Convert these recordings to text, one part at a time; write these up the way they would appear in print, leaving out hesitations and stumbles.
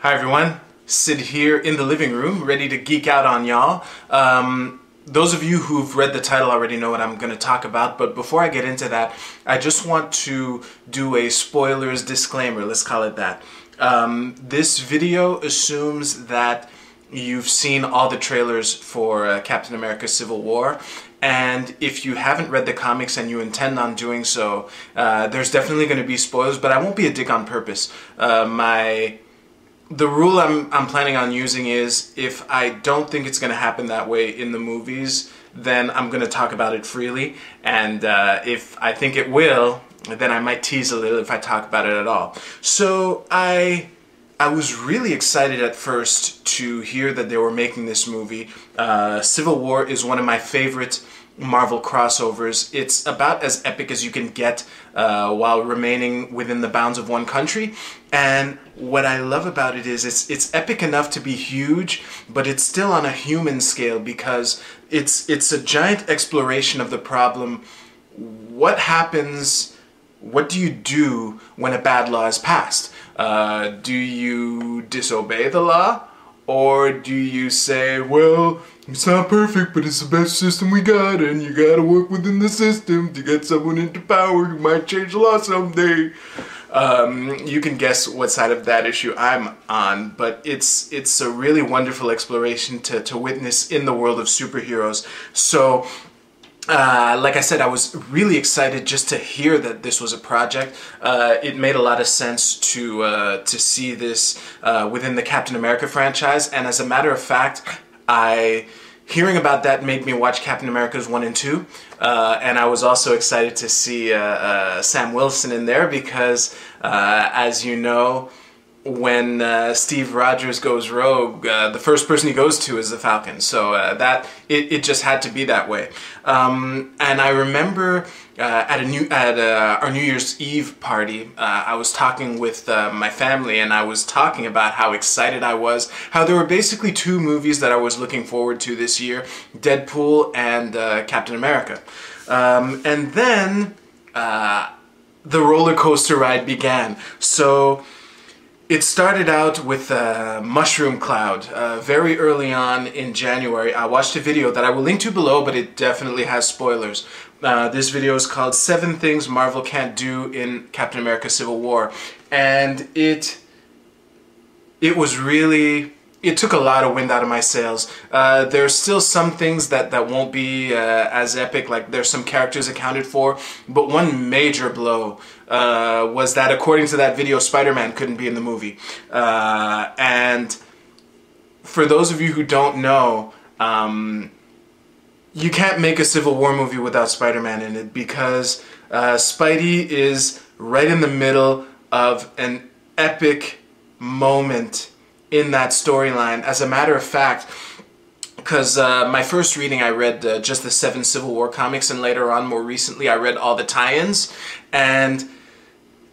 Hi everyone, Sid here in the living room, ready to geek out on y'all. Those of you who've read the title already know what I'm going to talk about, but before I get into that, I just want to do a spoilers disclaimer, let's call it that. This video assumes that you've seen all the trailers for Captain America Civil War, and if you haven't read the comics and you intend on doing so, there's definitely going to be spoilers, but I won't be a dick on purpose. The rule I'm planning on using is if I don't think it's going to happen that way in the movies, then I'm going to talk about it freely, and if I think it will, then I might tease a little if I talk about it at all. So I was really excited at first to hear that they were making this movie. Civil War is one of my favorite Marvel crossovers. It's about as epic as you can get while remaining within the bounds of one country. And what I love about it is it's epic enough to be huge, but it's still on a human scale because it's a giant exploration of the problem. What happens? What do you do when a bad law is passed? Do you disobey the law? Or do you say, well, it's not perfect, but it's the best system we got, and you gotta work within the system to get someone into power who might change the law someday? You can guess what side of that issue I'm on, but it's a really wonderful exploration to witness in the world of superheroes. So, like I said, I was really excited just to hear that this was a project. It made a lot of sense to see this within the Captain America franchise, and as a matter of fact, hearing about that made me watch Captain America's 1 and 2, and I was also excited to see Sam Wilson in there because, as you know, when Steve Rogers goes rogue, the first person he goes to is the Falcon. So it just had to be that way. And I remember at our New Year's Eve party, I was talking with my family, and I was talking about how excited I was, how there were basically two movies that I was looking forward to this year: Deadpool and Captain America. And then the roller coaster ride began. So it started out with Mushroom Cloud. Very early on in January, I watched a video that I will link to below, but it definitely has spoilers. This video is called 7 Things Marvel Can't Do in Captain America Civil War. And it was really... It took a lot of wind out of my sails. There's still some things that won't be as epic, like there's some characters accounted for, but one major blow was that, according to that video, Spider-Man couldn't be in the movie. And for those of you who don't know, you can't make a Civil War movie without Spider-Man in it, because Spidey is right in the middle of an epic moment in that storyline. As a matter of fact, because my first reading I read just the 7 Civil War comics, and later on, more recently, I read all the tie-ins, and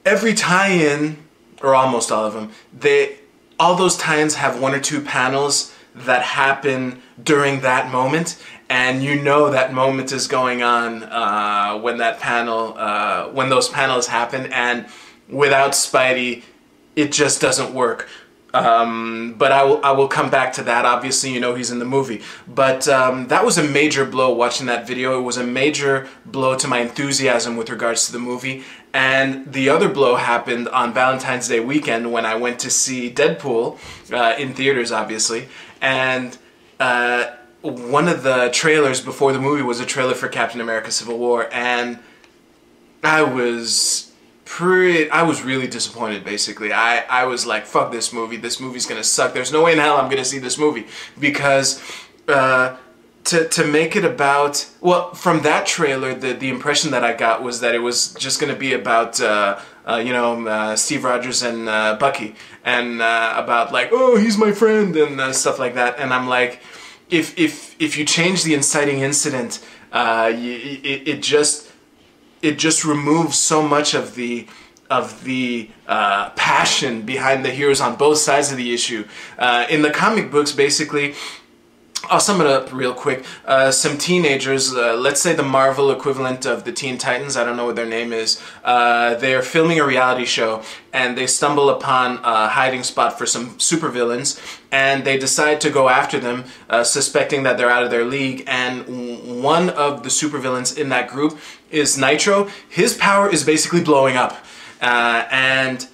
every tie-in, or almost all of them, all those tie-ins have 1 or 2 panels that happen during that moment, and you know that moment is going on when those panels happen, and without Spidey, it just doesn't work. But I will come back to that. Obviously, you know he's in the movie. But that was a major blow watching that video. It was a major blow to my enthusiasm with regards to the movie. And the other blow happened on Valentine's Day weekend when I went to see Deadpool in theaters, obviously. And one of the trailers before the movie was a trailer for Captain America Civil War. And I was really disappointed, basically. I was like, fuck this movie's gonna suck, there's no way in hell I'm gonna see this movie, because to make it about, well, from that trailer, the impression that I got was that it was just gonna be about Steve Rogers and Bucky, and about like, oh, he's my friend, and stuff like that. And I'm like, if you change the inciting incident, it just removes so much of the passion behind the heroes on both sides of the issue. In the comic books, basically, I'll sum it up real quick. Some teenagers, let's say the Marvel equivalent of the Teen Titans, I don't know what their name is, they're filming a reality show and they stumble upon a hiding spot for some supervillains and they decide to go after them, suspecting that they're out of their league, and one of the supervillains in that group is Nitro. His power is basically blowing up, and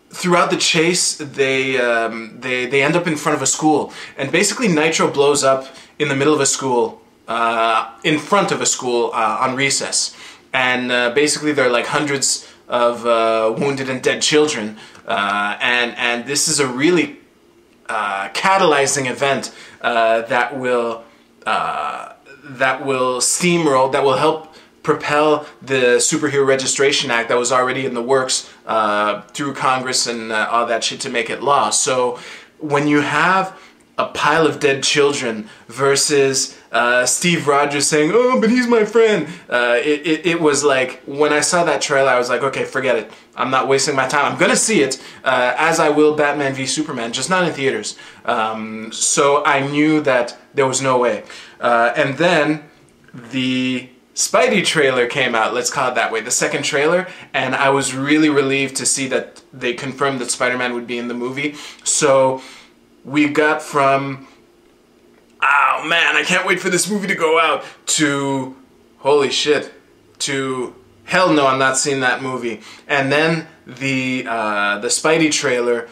throughout the chase, they end up in front of a school, and basically Nitro blows up in the middle of a school, in front of a school on recess, and basically there are like hundreds of wounded and dead children, and this is a really catalyzing event that will steamroll, that will help propel the Superhero Registration Act that was already in the works through Congress and all that shit to make it law. So when you have a pile of dead children versus Steve Rogers saying, "Oh, but he's my friend," it was like, when I saw that trailer, I was like, okay, forget it. I'm not wasting my time. I'm gonna see it, as I will Batman v Superman, just not in theaters. So I knew that there was no way. And then the Spidey trailer came out, let's call it that way, the second trailer, and I was really relieved to see that they confirmed that Spider-Man would be in the movie. So we got from, oh man, I can't wait for this movie to go out, to, holy shit, to, hell no, I'm not seeing that movie. And then the Spidey trailer,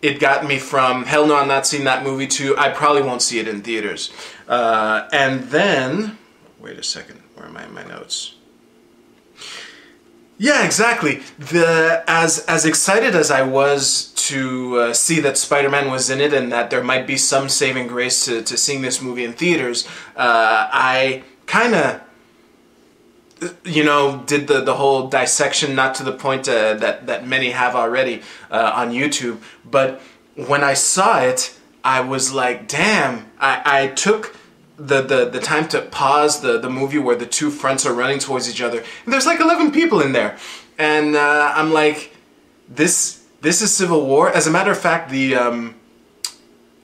it got me from, hell no, I'm not seeing that movie, to, I probably won't see it in theaters. And then, wait a second, where am I in my notes? Yeah, exactly. As excited as I was to see that Spider-Man was in it and that there might be some saving grace to seeing this movie in theaters, I kind of, you know, did the whole dissection, not to the point that many have already on YouTube, but when I saw it, I was like, damn, I took the time to pause the movie where the two fronts are running towards each other, and there's like 11 people in there, and I'm like, this is Civil War. As a matter of fact, the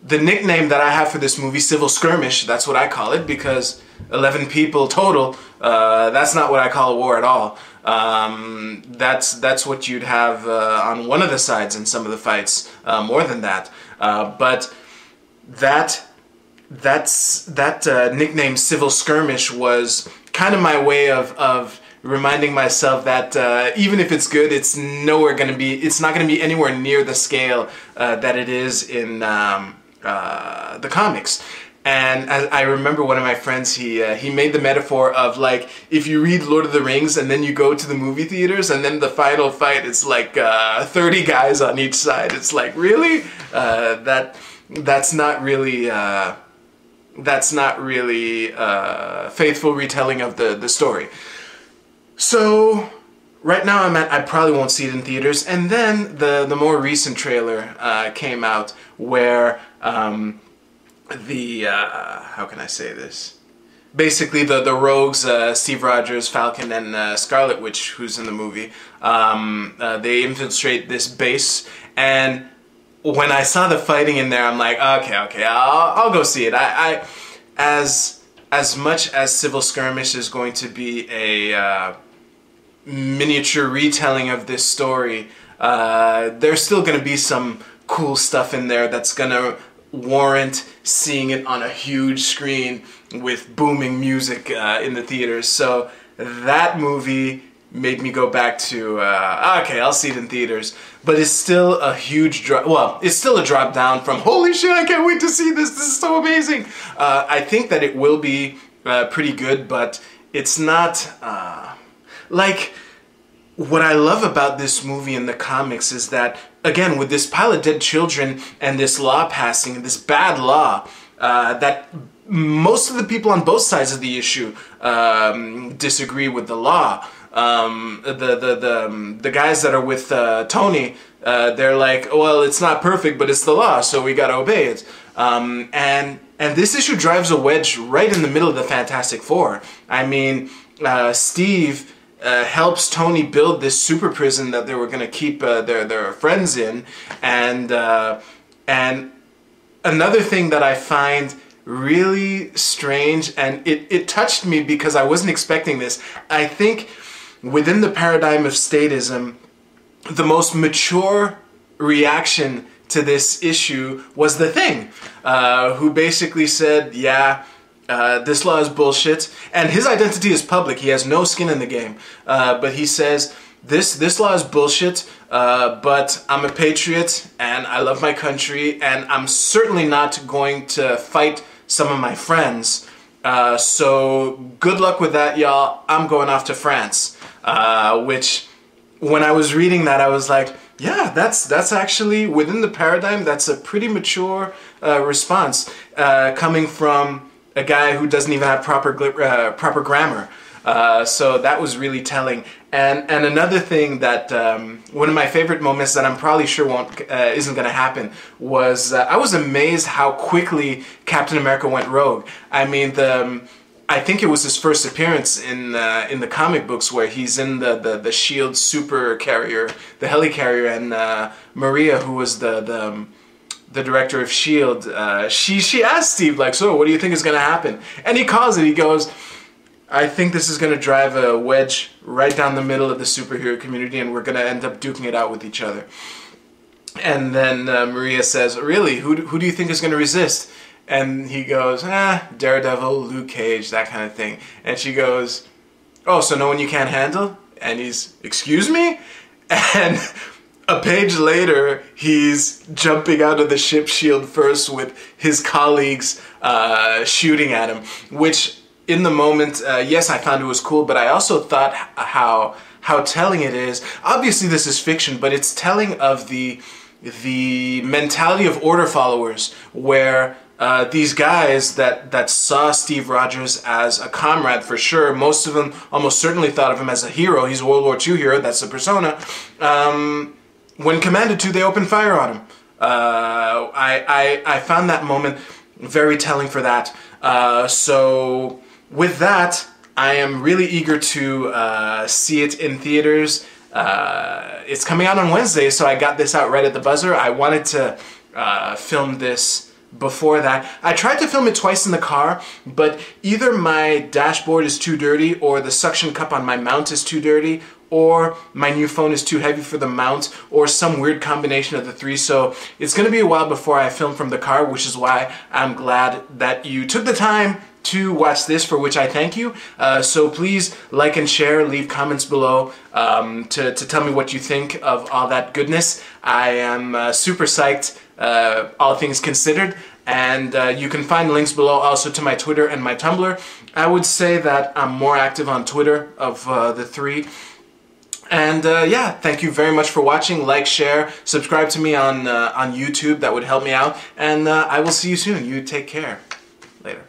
nickname that I have for this movie, Civil Skirmish, that's what I call it, because 11 people total, that's not what I call a war at all. That's what you'd have on one of the sides in some of the fights, more than that, but that nickname Civil Skirmish was kind of my way of reminding myself that even if it's good, it's not going to be anywhere near the scale that it is in the comics. And I remember one of my friends, he made the metaphor of, like, if you read Lord of the Rings and then you go to the movie theaters and then the final fight, it's like 30 guys on each side. It's like, really? That's not really faithful retelling of the story. So right now I probably won't see it in theaters. And then the more recent trailer came out where how can I say this? Basically the rogues, Steve Rogers, Falcon, and Scarlet Witch, who's in the movie, they infiltrate this base, and when I saw the fighting in there, I'm like, okay, I'll go see it. As much as Civil Skirmish is going to be a miniature retelling of this story, there's still going to be some cool stuff in there that's going to warrant seeing it on a huge screen with booming music in the theaters. So that movie made me go back to, okay, I'll see it in theaters. But it's still a huge drop, well, it's still a drop down from, holy shit, I can't wait to see this is so amazing. I think that it will be pretty good, but it's not, like, what I love about this movie in the comics is that, again, with this pile of dead children and this law passing, this bad law, that most of the people on both sides of the issue disagree with the law. The guys that are with Tony, they're like, well, it's not perfect, but it's the law, so we gotta obey it. And this issue drives a wedge right in the middle of the Fantastic Four. I mean, Steve helps Tony build this super prison that they were gonna keep their friends in, and another thing that I find really strange, and it touched me because I wasn't expecting this. I think within the paradigm of statism, the most mature reaction to this issue was The Thing, who basically said, yeah, this law is bullshit, and his identity is public. He has no skin in the game, but he says, this law is bullshit, but I'm a patriot, and I love my country, and I'm certainly not going to fight some of my friends. So good luck with that, y'all. I'm going off to France. Which, when I was reading that, I was like, yeah, that's actually, within the paradigm, that's a pretty mature response, coming from a guy who doesn't even have proper grammar. So that was really telling. And another thing that, one of my favorite moments that I'm probably sure isn't going to happen was, I was amazed how quickly Captain America went rogue. I mean, I think it was his first appearance in the comic books, where he's in the SHIELD super carrier, the helicarrier, and Maria, who was the director of SHIELD, she asked Steve, like, so what do you think is going to happen? And he calls it. He goes, I think this is going to drive a wedge right down the middle of the superhero community, and we're going to end up duking it out with each other. And then Maria says, really, who do you think is going to resist? And he goes, Daredevil, Luke Cage, that kind of thing. And she goes, oh, so no one you can't handle? And he's, excuse me? And a page later, he's jumping out of the ship shield first with his colleagues shooting at him, which in the moment, yes, I found it was cool, but I also thought how telling it is. Obviously, this is fiction, but it's telling of the mentality of order followers, where these guys that saw Steve Rogers as a comrade for sure, most of them almost certainly thought of him as a hero. He's a World War II hero, that's the persona. When commanded to, they opened fire on him. I found that moment very telling for that. So with that, I am really eager to see it in theaters. It's coming out on Wednesday, so I got this out right at the buzzer. I wanted to film this before that. I tried to film it twice in the car, but either my dashboard is too dirty, or the suction cup on my mount is too dirty, or my new phone is too heavy for the mount, or some weird combination of the three. So it's going to be a while before I film from the car, which is why I'm glad that you took the time to watch this, for which I thank you. So please like and share, leave comments below to tell me what you think of all that goodness. I am super psyched, all things considered, and you can find links below also to my Twitter and my Tumblr. I would say that I'm more active on Twitter of the three. And yeah, thank you very much for watching. Like, share, subscribe to me on YouTube. That would help me out. And I will see you soon. You take care. Later.